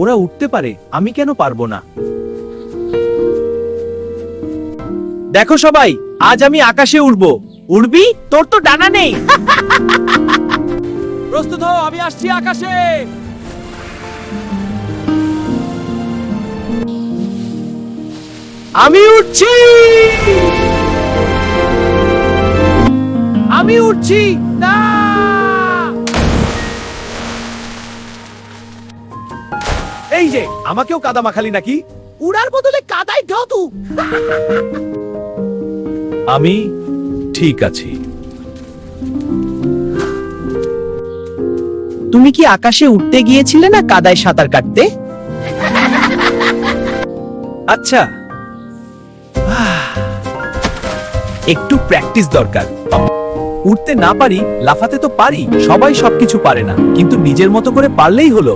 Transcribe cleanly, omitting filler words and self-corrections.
ওরা উঠতে পারে, আমি কেন পারবো না? দেখো সবাই, আজ আমি আকাশে উড়বো। উড়বি? তোর তো ডানা নেই। প্রস্তুত হও, আমি আসছি আকাশে। আমি উঠছি, আমি উঠছি না। এই যে, আমাকেও কাদা মাখালি নাকি? উড়ার বদলে কাদায় ঢতু। আমি ঠিক আছি। তুমি কি আকাশে উঠতে গিয়েছিলে না কাদায় সাঁতার কাটতে? আচ্ছা, একটু প্র্যাকটিস দরকার। উঠতে না পারি, লাফাতে তো পারি। সবাই সবকিছু পারে না, কিন্তু নিজের মতো করে পারলেই হলো।